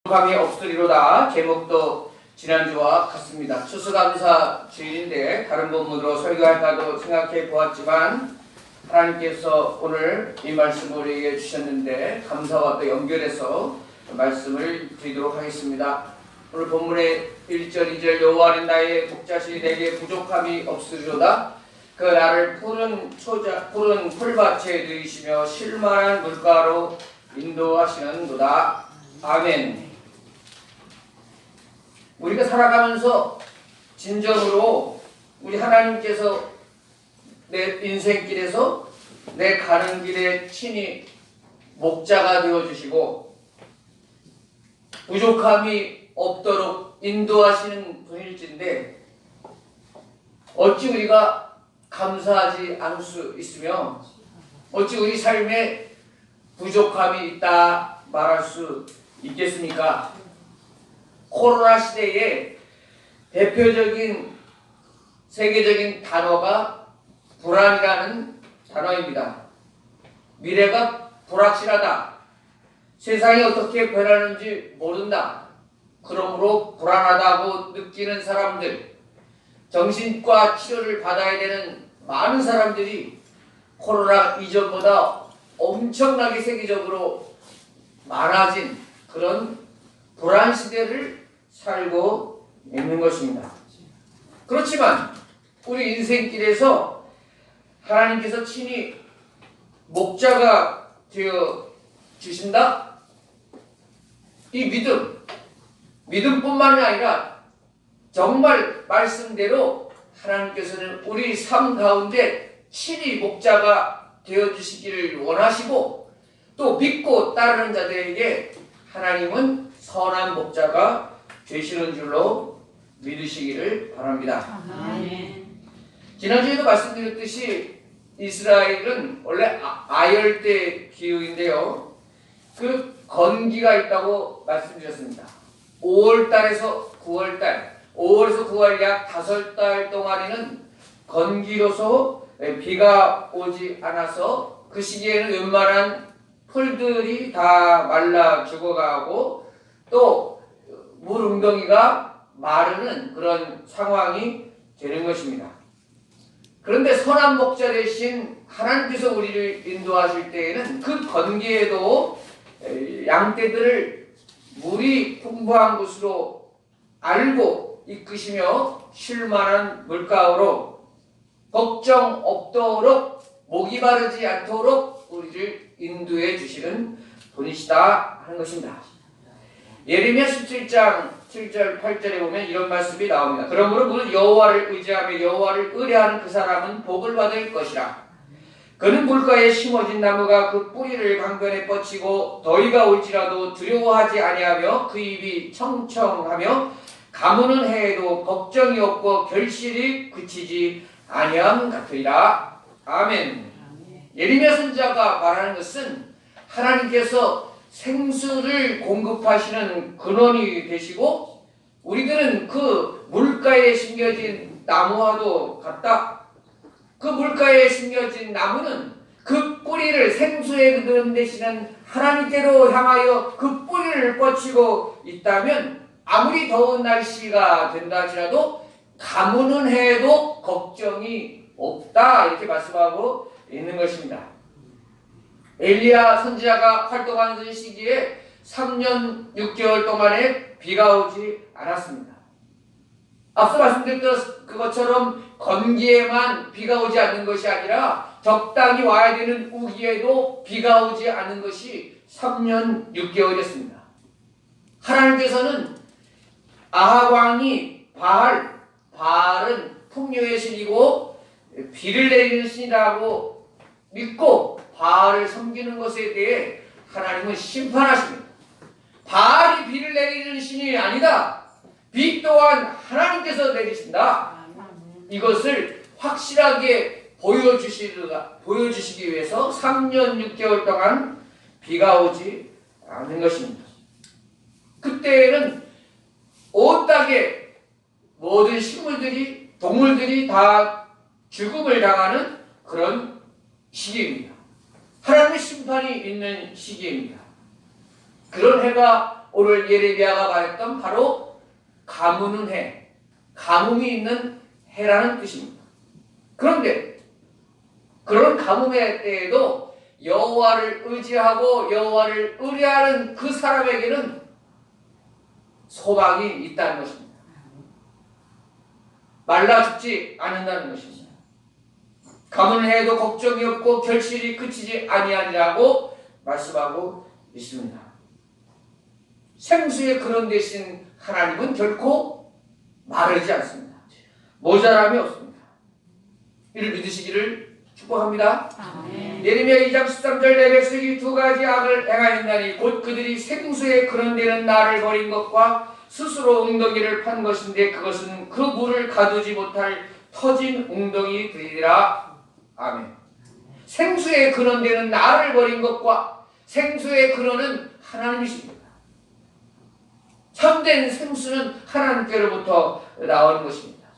감이 없으리로다. 제목도 지난주와 같습니다. 추수감사 주일인데 다른 본문으로 설교할까도 생각해 보았지만 하나님께서 오늘 이 말씀을 우리에게 주셨는데 감사와 또 연결해서 말씀을 드리도록 하겠습니다. 오늘 본문의 1절 2절 여호와는 나의 목자시니 내게 부족함이 없으리로다. 그 나를 푸른 풀밭에 누이시며 쉴만한 물가로 인도하시는도다. 아멘. 우리가 살아가면서 진정으로 우리 하나님께서 내 인생길에서 내 가는 길에 친히 목자가 되어주시고 부족함이 없도록 인도하시는 분일진데 어찌 우리가 감사하지 않을 수 있으며 어찌 우리 삶에 부족함이 있다 말할 수 있겠습니까? 코로나 시대에 대표적인 세계적인 단어가 불안이라는 단어입니다. 미래가 불확실하다. 세상이 어떻게 변하는지 모른다. 그러므로 불안하다고 느끼는 사람들, 정신과 치료를 받아야 되는 많은 사람들이 코로나 이전보다 엄청나게 세계적으로 많아진 그런 불안 시대를 살고 있는 것입니다. 그렇지만 우리 인생길에서 하나님께서 친히 목자가 되어 주신다? 이 믿음뿐만이 아니라 정말 말씀대로 하나님께서는 우리 삶 가운데 친히 목자가 되어 주시기를 원하시고 또 믿고 따르는 자들에게 하나님은 선한 목자가 되시는 줄로 믿으시기를 바랍니다. 아멘. 지난주에도 말씀드렸듯이 이스라엘은 원래 아열대 기후인데요. 그 건기가 있다고 말씀드렸습니다. 5월달에서 9월달, 5월에서 9월 약 5달 동안에는 건기로서 비가 오지 않아서 그 시기에는 웬만한 풀들이 다 말라 죽어가고 또 물 웅덩이가 마르는 그런 상황이 되는 것입니다. 그런데 선한 목자 대신 하나님께서 우리를 인도하실 때에는 그 건기에도 양떼들을 물이 풍부한 곳으로 알고 이끄시며 쉴만한 물가로 걱정 없도록 목이 마르지 않도록 우리를 인도해 주시는 분이시다 하는 것입니다. 예레미야 17장 7절 8절에 보면 이런 말씀이 나옵니다. 그러므로 그 여호와를 의지하며 여호와를 의뢰하는 그 사람은 복을 받을 것이라. 그는 물가에 심어진 나무가 그 뿌리를 강변에 뻗치고 더위가 올지라도 두려워하지 아니하며 그 입이 청청하며 가무는 해에도 걱정이 없고 결실이 그치지 아니함 같으리라. 아멘. 예레미야 선지자가 말하는 것은 하나님께서 생수를 공급하시는 근원이 되시고 우리들은 그 물가에 심겨진 나무와도 같다. 그 물가에 심겨진 나무는 그 뿌리를 생수의 근원 되시는 하나님께로 향하여 그 뿌리를 뻗치고 있다면 아무리 더운 날씨가 된다 할지라도 가무는 해에도 걱정이 없다 이렇게 말씀하고 있는 것입니다. 엘리야 선지자가 활동하는 시기에 3년 6개월 동안에 비가 오지 않았습니다. 앞서 말씀드렸던 그것처럼 건기에만 비가 오지 않는 것이 아니라 적당히 와야 되는 우기에도 비가 오지 않는 것이 3년 6개월이었습니다. 하나님께서는 아합 왕이 바알은 풍요의 신이고 비를 내리는 신이라고 믿고 바알을 섬기는 것에 대해 하나님은 심판하십니다. 바알이 비를 내리는 신이 아니다. 비 또한 하나님께서 내리신다. 이것을 확실하게 보여주시기 위해서 3년 6개월 동안 비가 오지 않는 것입니다. 그때에는 온 땅에 모든 식물들이 동물들이 다 죽음을 당하는 그런 시기입니다. 하나님의 심판이 있는 시기입니다. 그런 해가 오늘 예레미야가 말했던 바로 가무는 해, 가뭄이 있는 해라는 뜻입니다. 그런데 그런 가뭄의 때에도 여호와를 의지하고 여호와를 의뢰하는 그 사람에게는 소망이 있다는 것입니다. 말라 죽지 않는다는 것입니다. 가뭄을 해도 걱정이 없고 결실이 그치지 아니하리라고 말씀하고 있습니다. 생수의 근원 되신 하나님은 결코 마르지 않습니다. 모자람이 없습니다. 이를 믿으시기를 축복합니다. 예레미야 2장 13절 내 백성이 두 가지 악을 행하였나니 곧 그들이 생수에 근원되는 나를 버린 것과 스스로 웅덩이를 판 것인데 그것은 그 물을 가두지 못할 터진 웅덩이 되리라. 아멘. 생수에 근원되는 나를 버린 것과 생수의 근원은 하나님이십니다. 참된 생수는 하나님께로부터 나오는 것입니다.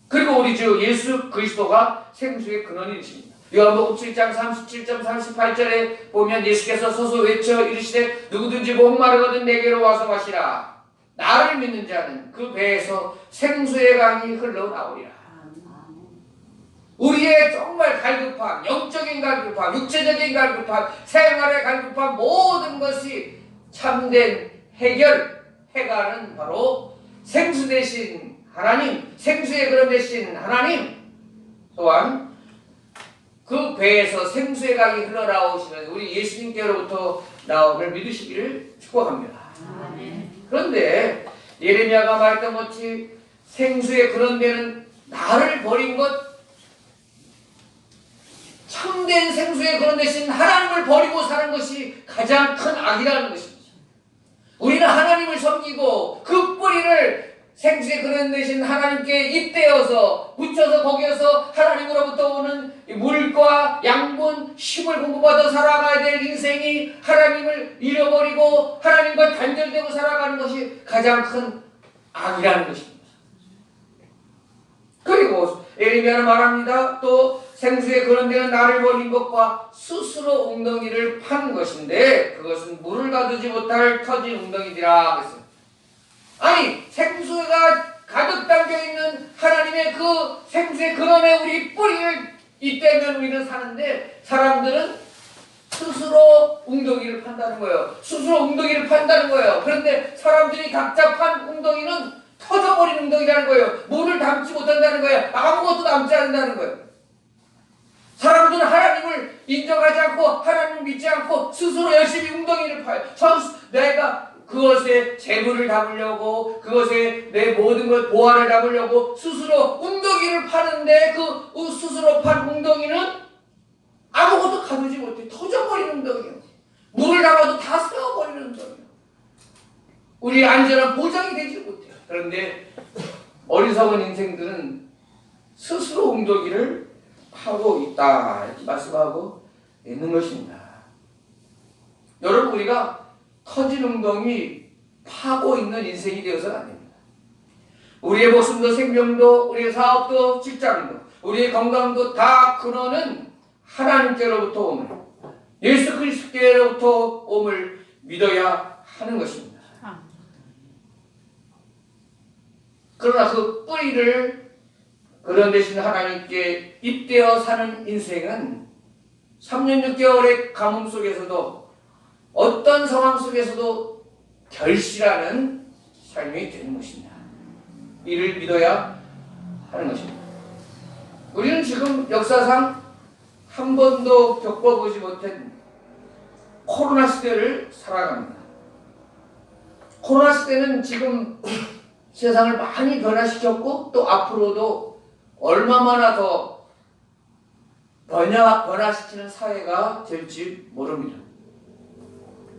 그리고 우리 주 예수 그리스도가 생수의 근원이십니다. 요한복음 7장 37절 38절에 보면 예수께서 서서 외쳐 이르시되 누구든지 목마르거든 내게로 와서 마시라. 나를 믿는 자는 그 배에서 생수의 강이 흘러나오리라. 우리의 정말 갈급함, 영적인 갈급함, 육체적인 갈급함, 생활의 갈급함 모든 것이 참된 해결해가는 바로 생수 대신 하나님, 생수의 근원 되신 하나님, 또한 그 배에서 생수의 강이 흘러나오시는 우리 예수님께로부터 나옴을 믿으시기를 축복합니다. 그런데 예레미야가 말했던 것이 생수의 근원되는 나를 버린 것, 참된 생수의 근원 되신 하나님을 버리고 사는 것이 가장 큰 악이라는 것입니다. 우리는 하나님을 섬기고 그 뿌리를 생수의 근원 되신 하나님께 잇대어서 붙여서 거기에서 하나님으로부터 오는 물과 양분, 힘을 공급받아 살아가야 될 인생이 하나님을 잃어버리고 하나님과 단절되고 살아가는 것이 가장 큰 악이라는 것입니다. 그리고 예레미야는 말합니다. 또 생수에 근원되는 나를 버린 것과 스스로 웅덩이를 판 것인데 그것은 물을 가두지 못할 터진 웅덩이니라 그랬어요. 아니 생수가 가득 담겨있는 하나님의 그 생수의 근원에 우리 뿌리를 잇대면 우리는 사는데 사람들은 스스로 웅덩이를 판다는 거예요. 스스로 웅덩이를 판다는 거예요. 그런데 사람들이 각자 판 웅덩이는 터져버린 웅덩이라는 거예요. 물을 담지 못한다는 거예요. 아무것도 남지 않는다는 거예요. 사람들은 하나님을 인정하지 않고 하나님을 믿지 않고 스스로 열심히 웅덩이를 파요. 내가 그것에 재물을 담으려고 그것에 내 모든 것 보화를 담으려고 스스로 웅덩이를 파는데 그 스스로 판 웅덩이는 아무것도 가두지 못해. 터져버리는 웅덩이예요. 물을 담아도 다 세워버리는 웅덩이예요. 우리 안전한 보장이 되지 못해요. 그런데 어리석은 인생들은 스스로 웅덩이를 파고 있다 이렇게 말씀하고 있는 것입니다. 여러분 우리가 터진 웅덩이 파고 있는 인생이 되어서는 안 됩니다. 우리의 목숨도 생명도 우리의 사업도 직장도 우리의 건강도 다 근원은 하나님께로부터 옴을 예수 그리스도께로부터 옴을 믿어야 하는 것입니다. 그러나 그 뿌리를 근원 되신 하나님께 잇대어 사는 인생은 3년 6개월의 가뭄 속에서도 어떤 상황 속에서도 결실하는 삶이 되는 것입니다. 이를 믿어야 하는 것입니다. 우리는 지금 역사상 한 번도 겪어보지 못한 코로나 시대를 살아갑니다. 코로나 시대는 지금 세상을 많이 변화시켰고 또 앞으로도 얼마나 더 변화시키는 사회가 될지 모릅니다.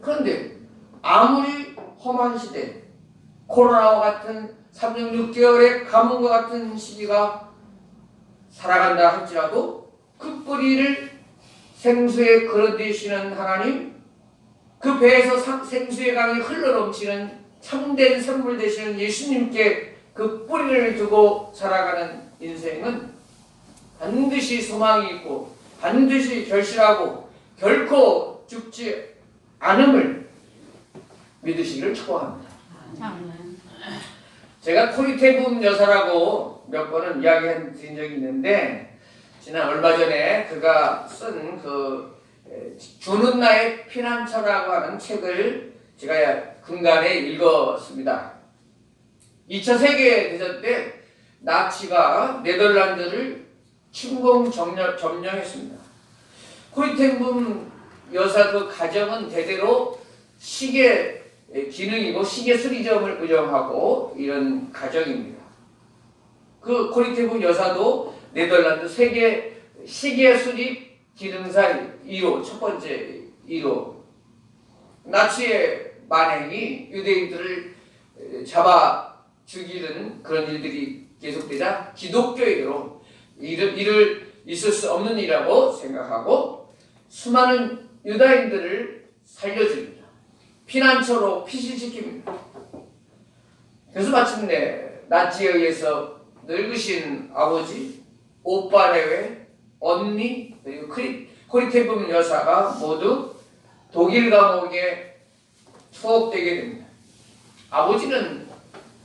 그런데 아무리 험한 시대, 코로나와 같은 3년 6개월의 가뭄과 같은 시기가 살아간다 할지라도 그 뿌리를 생수에 걸어대시는 하나님, 그 배에서 생수의 강이 흘러넘치는 참된 선물 되시는 예수님께 그 뿌리를 두고 살아가는 인생은 반드시 소망이 있고 반드시 결실하고 결코 죽지 않음을 믿으시기를 축복합니다. 아멘. 제가 코리테붐 여사라고 몇 번은 이야기한 적이 있는데 지난 얼마 전에 그가 쓴 그 주는 나의 피난처라고 하는 책을 제가 근간에 읽었습니다. 2차 세계대전 때 나치가 네덜란드를 침공 점령했습니다. 코리테붐 여사 그 가정은 대대로 시계 기능이고 시계 수리점을 운영하고 이런 가정입니다. 그 코리테붐 여사도 네덜란드 세계 시계 수립 기능사 1호 첫 번째 1호. 나치의 만행이 유대인들을 잡아 죽이는 그런 일들이 계속되자 기독교인으로 이를 있을 수 없는 일이라고 생각하고 수많은 유다인들을 살려줍니다. 피난처로 피신시킵니다. 그래서 마침내 나치에 의해서 늙으신 아버지, 오빠 내외, 언니, 그리고 코리테붐 여사가 모두 독일 감옥에 투옥되게 됩니다. 아버지는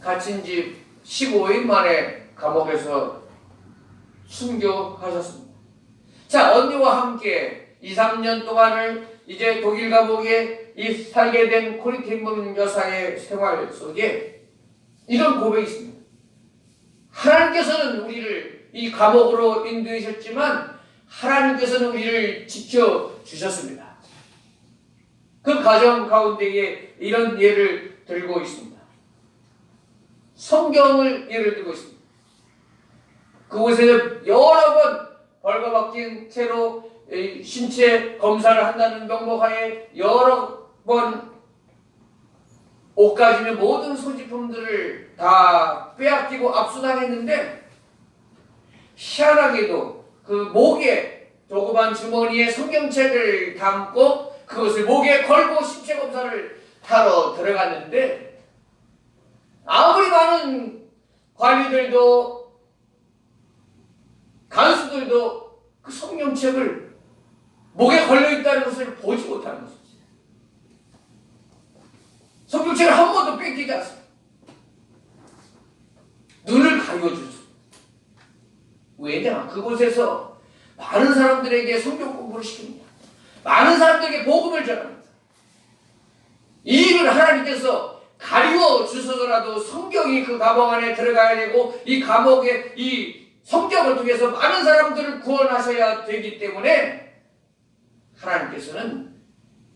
갇힌 지 15일 만에 감옥에서 순교하셨습니다. 자, 언니와 함께 2, 3년 동안을 이제 독일 감옥에 살게 된 코리테붐 여사의 생활 속에 이런 고백이 있습니다. 하나님께서는 우리를 이 감옥으로 인도하셨지만 하나님께서는 우리를 지켜주셨습니다. 그 가정 가운데에 이런 예를 들고 있습니다. 성경을 예를 들고 있습니다. 그곳에서 여러 번 벌거벗긴 채로 신체 검사를 한다는 명목하에 여러 번 옷가짐의 모든 소지품들을 다 빼앗기고 압수당했는데 희한하게도 그 목에 조그만 주머니에 성경책을 담고 그것을 목에 걸고 신체 검사를 하러 들어갔는데 아무리 많은 관리들도 간수들도 그 성경책을 목에 걸려있다는 것을 보지 못하는 것이지. 성경책을 한 번도 뺏기지 않습니다. 눈을 가려주셨습니다. 왜냐? 그곳에서 많은 사람들에게 성경 공부를 시킵니다. 많은 사람들에게 복음을 전합니다. 이 일을 하나님께서 가리워 주셔서라도 성경이 그 감옥 안에 들어가야 되고 이 감옥에 이 성경을 통해서 많은 사람들을 구원하셔야 되기 때문에 하나님께서는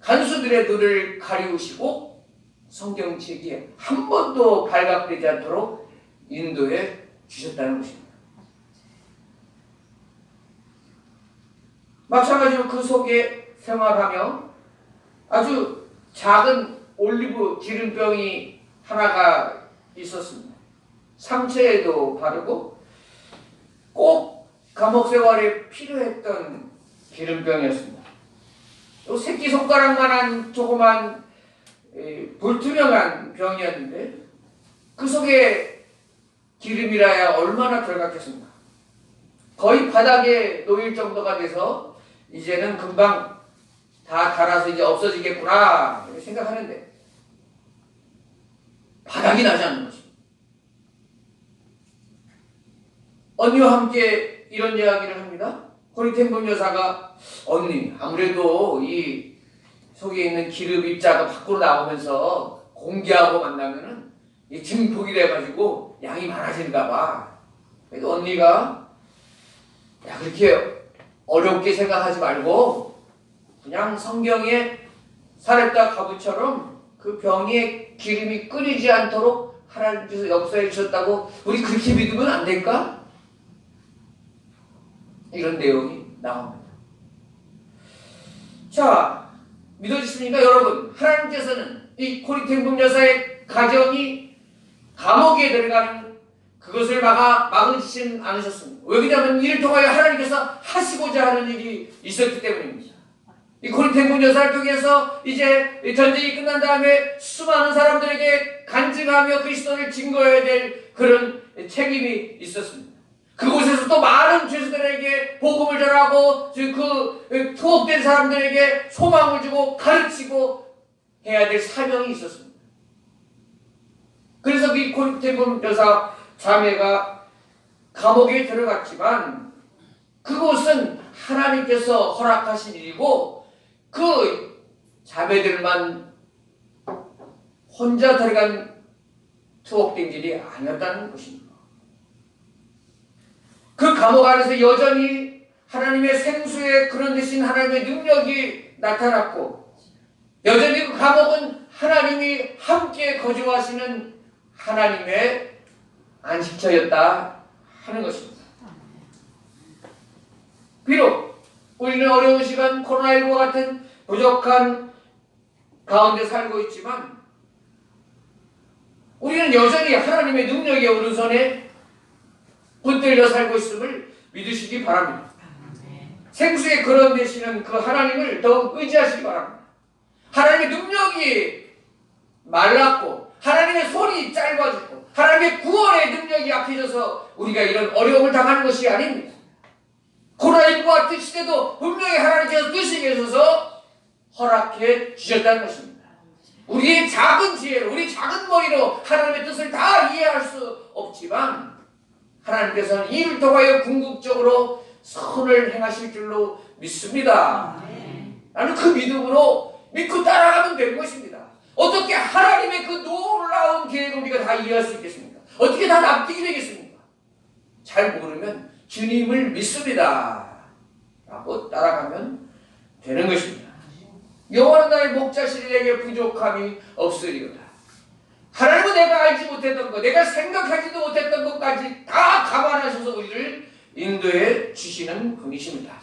간수들의 눈을 가리우시고 성경책이 한 번도 발각되지 않도록 인도해 주셨다는 것입니다. 마찬가지로 그 속에 생활하며 아주 작은 올리브 기름병이 하나가 있었습니다. 상처에도 바르고 꼭 감옥 생활에 필요했던 기름병이었습니다. 또 새끼손가락만한 조그만 불투명한 병이었는데 그 속에 기름이라야 얼마나 들어갔겠습니까? 거의 바닥에 놓일 정도가 돼서 이제는 금방 다 닳아서 이제 없어지겠구나 생각하는데 바닥이 나지 않는 것입니다. 언니와 함께 이런 이야기를 합니다. 코리테붐 여사가 언니 아무래도 이 속에 있는 기름 입자가 밖으로 나오면서 공기하고 만나면은 이 증폭이 돼가지고 양이 많아진가 봐. 그래서 언니가 야 그렇게 어렵게 생각하지 말고 그냥 성경에 사렙다 가부처럼 그 병에 기름이 끓이지 않도록 하나님께서 역사해 주셨다고 우리 그렇게 믿으면 안 될까? 이런 내용이 나옵니다. 자, 믿어지십니까 여러분? 하나님께서는 이 코리테붐 여사의 가정이 감옥에 들어가는 그것을 막으시진 않으셨습니다. 왜냐하면 이를 통하여 하나님께서 하시고자 하는 일이 있었기 때문입니다. 이 코리테붐 여사를 통해서 이제 전쟁이 끝난 다음에 수많은 사람들에게 간증하며 그리스도를 증거해야 될 그런 책임이 있었습니다. 그곳에서 또 많은 죄수들에게 복음을 전하고 그 투옥된 사람들에게 소망을 주고 가르치고 해야 될 사명이 있었습니다. 이 고립된 여사 자매가 감옥에 들어갔지만 그곳은 하나님께서 허락하신 일이고 그 자매들만 혼자 들어간 투옥된 길이 아니었다는 것입니다. 그 감옥 안에서 여전히 하나님의 생수의 그런 대신 하나님의 능력이 나타났고 여전히 그 감옥은 하나님이 함께 거주하시는 하나님의 안식처였다 하는 것입니다. 비록 우리는 어려운 시간 코로나19와 같은 부족한 가운데 살고 있지만 우리는 여전히 하나님의 능력의 오른손에 붙들려 살고 있음을 믿으시기 바랍니다. 생수의 그런 되시는 그 하나님을 더욱 의지하시기 바랍니다. 하나님의 능력이 말랐고 하나님의 손이 짧아지고 하나님의 구원의 능력이 약해져서 우리가 이런 어려움을 당하는 것이 아닙니다. 코로나19 같은 시대도 분명히 하나님께서 뜻이 계셔서 허락해 주셨다는 것입니다. 우리의 작은 지혜로 우리 작은 머리로 하나님의 뜻을 다 이해할 수 없지만 하나님께서는 이를 통하여 궁극적으로 선을 행하실 줄로 믿습니다. 나는 그 믿음으로 믿고 따라가면 되는 것입니다. 어떻게 하나님의 그 놀라운 계획을 우리가 다 이해할 수 있겠습니까? 어떻게 다 납득이 되겠습니까? 잘 모르면 주님을 믿습니다 라고 따라가면 되는 것입니다. 여호와는 나의 목자시니 내게 부족함이 없으리로다. 하나님은 내가 알지 못했던 것, 내가 생각하지도 못했던 것까지 다 감안하셔서 우리를 인도해 주시는 분이십니다.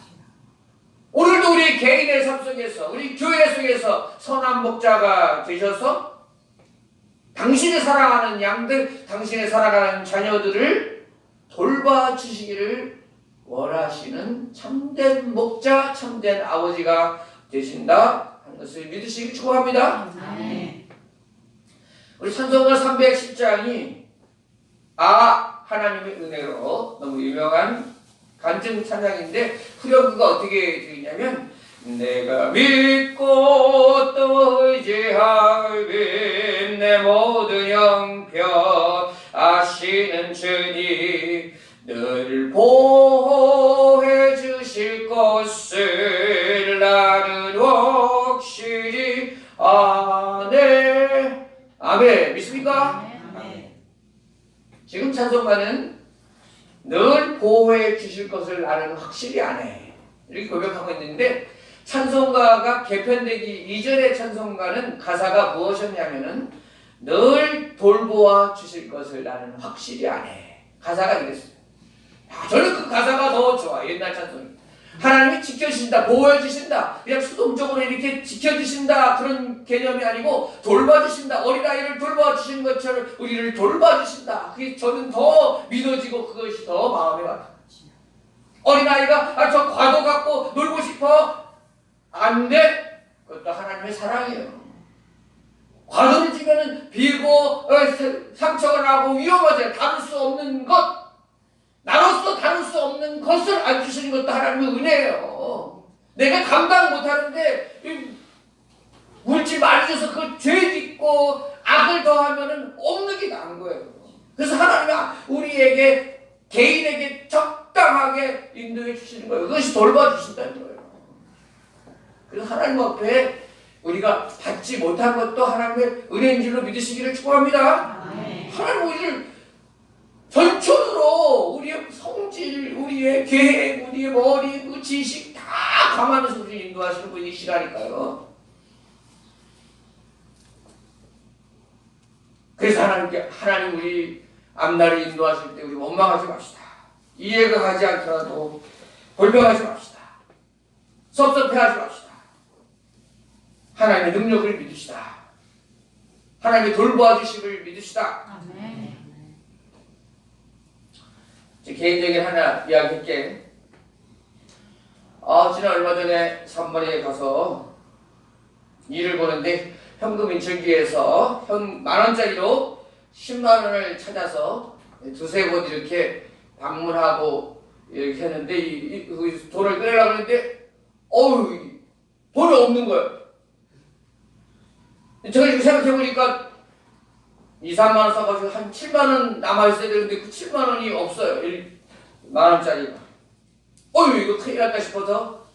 오늘도 우리 개인의 삶 속에서 우리 교회 속에서 선한 목자가 되셔서 당신이 사랑하는 양들, 당신이 사랑하는 자녀들을 돌봐주시기를 원하시는 참된 목자, 참된 아버지가 되신다 하는 것을 믿으시기 축원합니다. 우리 찬송가 310장이 하나님의 은혜로 너무 유명한 간증 찬양인데 후렴구가 어떻게 되냐면 내가 믿고 또 의지하며 내 모든 형편 아시는 주님 늘 보호해 주실 것을 나는 확실히 아네. 아멘. 믿습니까? 지금 찬송가는 늘 보호해 주실 것을 나는 확실히 아네. 이렇게 고백하고 있는데 찬송가가 개편되기 이전의 찬송가는 가사가 무엇이었냐면은 늘 돌보아 주실 것을 나는 확실히 아네. 가사가 이랬어요. 저는 그 가사가 더 좋아. 옛날 찬송이. 하나님이 지켜주신다, 보호해주신다, 그냥 수동적으로 이렇게 지켜주신다 그런 개념이 아니고 돌봐주신다, 어린아이를 돌봐주시는 것처럼 우리를 돌봐주신다. 그게 저는 더 믿어지고 그것이 더 마음에 와닿아요. 어린아이가 저 과도 갖고 놀고 싶어? 안 돼. 그것도 하나님의 사랑이에요. 과도를 주면은 비고 상처가 나고 위험하잖아요. 다룰 수 없는 것, 나로서 다룰 수 없는 것을 안 주시는 것도 하나님의 은혜예요. 내가 감당 못하는데 물질 많이 줘서 그걸 죄 짓고 악을 더하면은 없는 게 나은 거예요. 그래서 하나님이 우리에게 개인에게 적당하게 인도해 주시는 거예요. 그것이 돌봐주신다는 거예요. 그래서 하나님 앞에 우리가 받지 못한 것도 하나님의 은혜인 줄로 믿으시기를 축복합니다. 하나님 우리를 전천으로 우리의 성질, 우리의 계획, 우리의 머리, 그 지식 다 감안해서 우리를 인도하시는 분이시라니까요. 그래서 하나님 우리 앞날을 인도하실 때 우리 원망하지 맙시다. 이해가 가지 않더라도 골병하지 맙시다. 섭섭해하지 맙시다. 하나님의 능력을 믿으시다. 하나님의 돌보아주심을 믿으시다. 아멘. 제 개인적인 하나 이야기할게. 지난 얼마 전에 산마리에 가서 일을 보는데 현금 인출기에서 10,000원짜리로 10만원을 찾아서 두세 번 이렇게 방문하고 이렇게 했는데 돈을 꺼내려고 했는데 돈이 없는 거예요. 제가 이렇게 생각해보니까 2, 3만 원 써가지고 한 7만 원 남아있어야 되는데 그 7만 원이 없어요. 1만 원짜리가. 어휴, 이거 큰일 났다 싶어서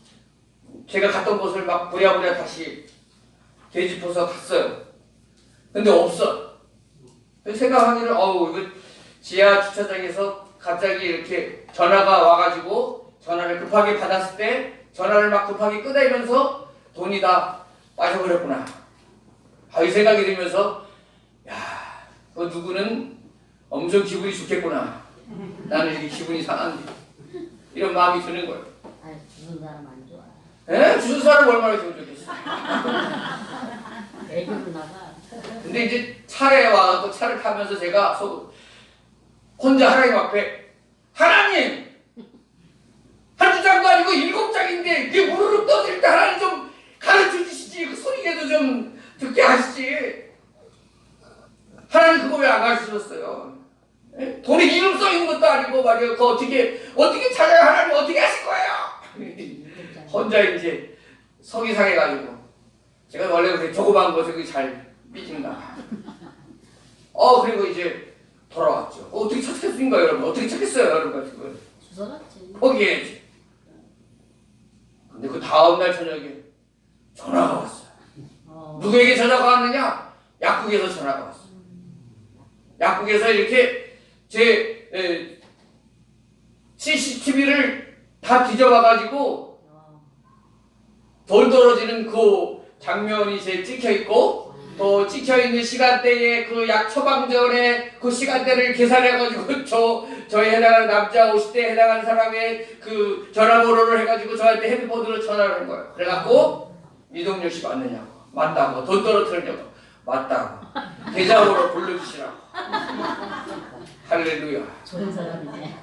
제가 갔던 곳을 막 부랴부랴 다시 되짚어서 갔어요. 근데 없어. 생각하기를, 이거 지하 주차장에서 갑자기 이렇게 전화가 와가지고 전화를 급하게 받았을 때 전화를 막 급하게 끄다이면서 돈이 다 빠져버렸구나. 이 생각이 들면서, 그 누구는 엄청 기분이 좋겠구나. 나는 이렇게 기분이 상한데. 이런 마음이 드는 거예요. 아니, 주는 사람 안 좋아. 에? 주는 사람 얼마나 기분 좋겠어. 애교로 나가. 근데 이제 차에 와서 차를 타면서 제가 혼자 하나님 앞에, 하나님! 한두 장도 아니고 7장인데 이게 우르르 떠질 때 하나님 좀 가르쳐 주시지. 그 소리라도 좀 듣게 하시지. 하나님 그거 왜 안 가르쳐 줬어요? 돈에 이름 써 있는 것도 아니고 말이에요. 그거 어떻게 찾아요? 하나님 어떻게 하실 거예요? 혼자 이제 석이 상해가지고, 제가 원래 그렇게 조그만 것에 잘 삐진다. 그리고 이제 돌아왔죠. 어떻게 찾겠습니까, 여러분? 어떻게 찾겠어요, 여러분? 주워놨지. 포기해야지. 근데 그 다음날 저녁에 전화가 왔어요. 누구에게 전화가 왔느냐? 약국에서 전화가 왔어요. 약국에서 이렇게 제 CCTV를 다 뒤져봐가지고 돌 떨어지는 그 장면이 제 찍혀있고, 또 찍혀있는 시간대에 그 약 처방전에 그 시간대를 계산해가지고 저에 해당하는 남자 50대에 해당하는 사람의 그 전화번호를 해가지고 저한테 핸드폰으로 전화를 한 거예요. 그래갖고 이동열 씨 맞느냐고. 맞다고. 돈 떨어뜨리냐고. 맞다고. 계좌번호 불러주시라고. 할렐루야. 좋은 사람이네.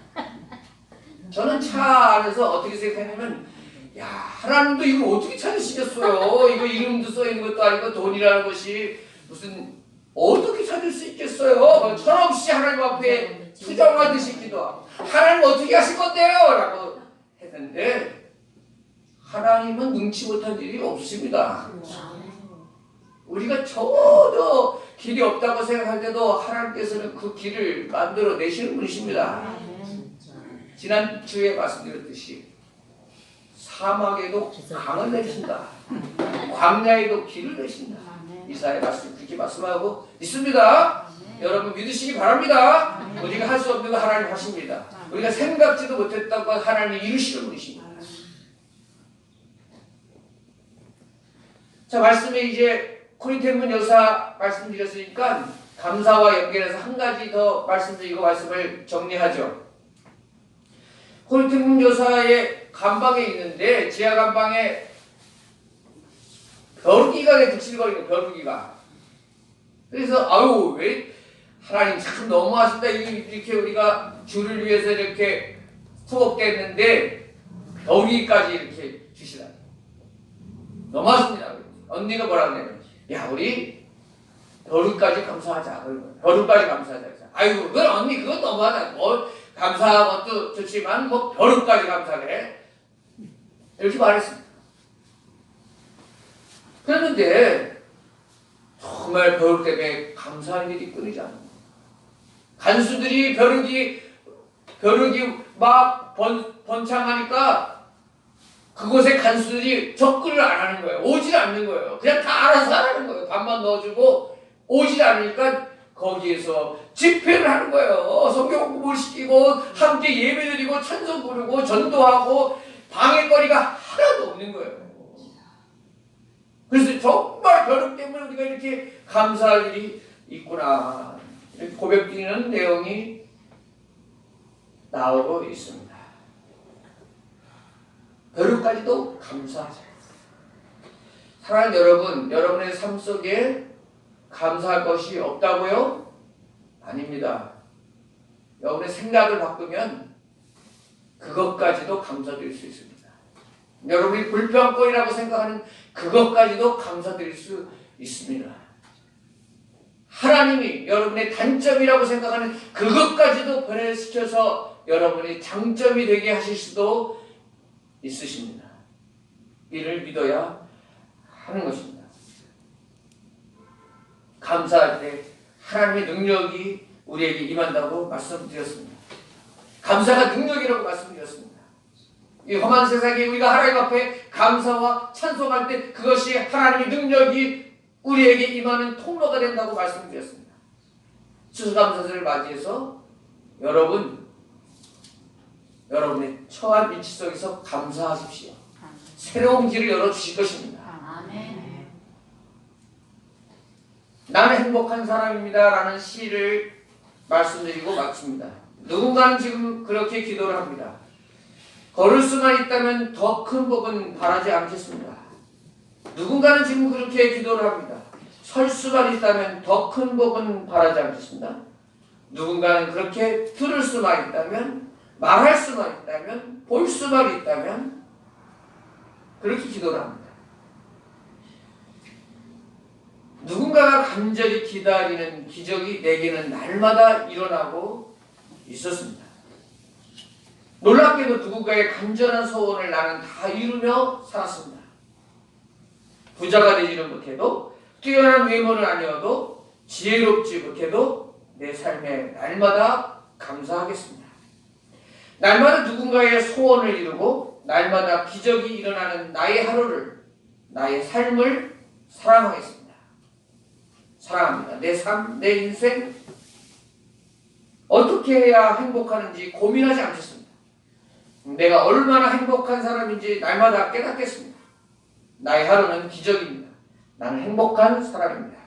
저는 차 안에서 어떻게 생각하냐면, 하나님도 이걸 어떻게 찾으시겠어요? 이거 이름도 써있는 것도 아니고 돈이라는 것이 무슨 어떻게 찾을 수 있겠어요? 철없이 하나님 앞에 투정하듯이 기도하고, 하나님 어떻게 하실 건데요? 라고 했는데, 하나님은 능치 못한 일이 없습니다. 우리가 저도 길이 없다고 생각할 때도 하나님께서는 그 길을 만들어 내시는 분이십니다. 지난주에 말씀드렸듯이 사막에도 강을 내신다. 광야에도 길을 내신다. 이사야 말씀 그렇게 말씀하고 있습니다. 여러분 믿으시기 바랍니다. 우리가 할 수 없는 거 하나님 하십니다. 우리가 생각지도 못했던 것 하나님이 이루시는 분이십니다. 자, 말씀에 이제 코린토군 여사 말씀드렸으니까 감사와 연결해서 한 가지 더 말씀드리고 말씀을 정리하죠. 코린토군 여사의 감방에 있는데 지하 감방에 벼룩이가 득실거리는 벼룩이가. 그래서 왜 하나님 참 너무하신다. 이렇게 우리가 주를 위해서 이렇게 수업됐는데 벼룩이까지 이렇게 주시다니. 너무하십니다. 언니가 뭐라고 그러냐면, 우리 벼룩까지 감사하자. 벼룩까지 감사하자. 그건 언니 그건 너무하다. 감사한 것도 좋지만 벼룩까지 감사해. 이렇게 말했습니다. 그랬는데 정말 벼룩 때문에 감사한 일이 끊이지 않는 거예요. 간수들이 벼룩이 막 번창하니까 그곳에 간수들이 접근을 안 하는 거예요. 오질 않는 거예요. 그냥 다 알아서 하라는 거예요. 밥만 넣어주고 오질 않으니까 거기에서 집회를 하는 거예요. 성경 공부를 시키고 함께 예배드리고 찬송 부르고 전도하고 방해거리가 하나도 없는 거예요. 그래서 정말 벼룩 때문에 우리가 이렇게 감사할 일이 있구나. 이렇게 고백드리는 내용이 나오고 있습니다. 벼룩까지도 감사하자. 사랑하는 여러분, 여러분의 삶 속에 감사할 것이 없다고요? 아닙니다. 여러분의 생각을 바꾸면 그것까지도 감사드릴 수 있습니다. 여러분이 불평거리라고 생각하는 그것까지도 감사드릴 수 있습니다. 하나님이 여러분의 단점이라고 생각하는 그것까지도 변화시켜서 여러분의 장점이 되게 하실 수도 있으십니다. 이를 믿어야 하는 것입니다. 감사할 때 하나님의 능력이 우리에게 임한다고 말씀드렸습니다. 감사가 능력이라고 말씀드렸습니다. 이 험한 세상에 우리가 하나님 앞에 감사와 찬송할 때 그것이 하나님의 능력이 우리에게 임하는 통로가 된다고 말씀드렸습니다. 추수감사절을 맞이해서 여러분의 처한 위치 속에서 감사하십시오. 새로운 길을 열어주실 것입니다. 아멘. 나는 행복한 사람입니다 라는 시를 말씀드리고 마칩니다. 누군가는 지금 그렇게 기도를 합니다. 걸을 수만 있다면 더 큰 복은 바라지 않겠습니다. 누군가는 지금 그렇게 기도를 합니다. 설 수만 있다면 더 큰 복은 바라지 않겠습니다. 누군가는 그렇게 들을 수만 있다면, 말할 수만 있다면, 볼 수만 있다면 그렇게 기도를 합니다. 누군가가 간절히 기다리는 기적이 내게는 날마다 일어나고 있었습니다. 놀랍게도 누군가의 간절한 소원을 나는 다 이루며 살았습니다. 부자가 되지는 못해도, 뛰어난 외모는 아니어도, 지혜롭지 못해도 내 삶에 날마다 감사하겠습니다. 날마다 누군가의 소원을 이루고 날마다 기적이 일어나는 나의 하루를, 나의 삶을 사랑하겠습니다. 사랑합니다. 내 삶, 내 인생 어떻게 해야 행복하는지 고민하지 않겠습니다. 내가 얼마나 행복한 사람인지 날마다 깨닫겠습니다. 나의 하루는 기적입니다. 나는 행복한 사람입니다.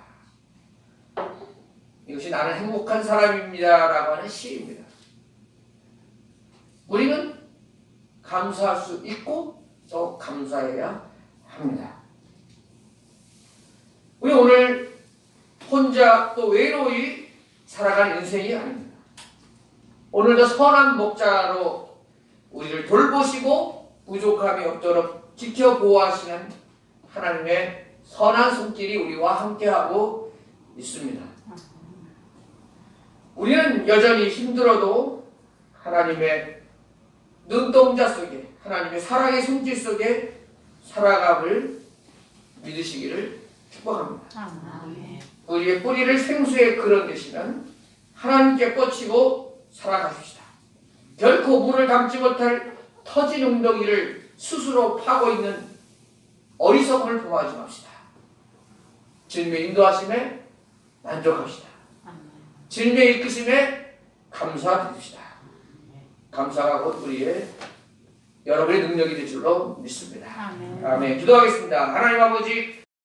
이것이 나는 행복한 사람입니다 라고 하는 시입니다. 우리는 감사할 수 있고 또 감사해야 합니다. 우리 오늘 혼자 또 외로이 살아갈 인생이 아닙니다. 오늘도 선한 목자로 우리를 돌보시고 부족함이 없도록 지켜보호하시는 하나님의 선한 손길이 우리와 함께하고 있습니다. 우리는 여전히 힘들어도 하나님의 눈동자 속에, 하나님의 사랑의 손길 속에 살아감을 믿으시기를 축복합니다. 우리의 뿌리를 생수에 걸어내시는 하나님께 뻗치고 살아가십시다. 결코 물을 담지 못할 터진 웅덩이를 스스로 파고 있는 어리석음을 범하지 맙시다. 주님의 인도하심에 만족합시다. 주님의 이끄심에 감사드립시다. 감사가 곧 우리의 여러분의 능력이 될 줄로 믿습니다. 아멘. 기도하겠습니다. 하나님 아버지,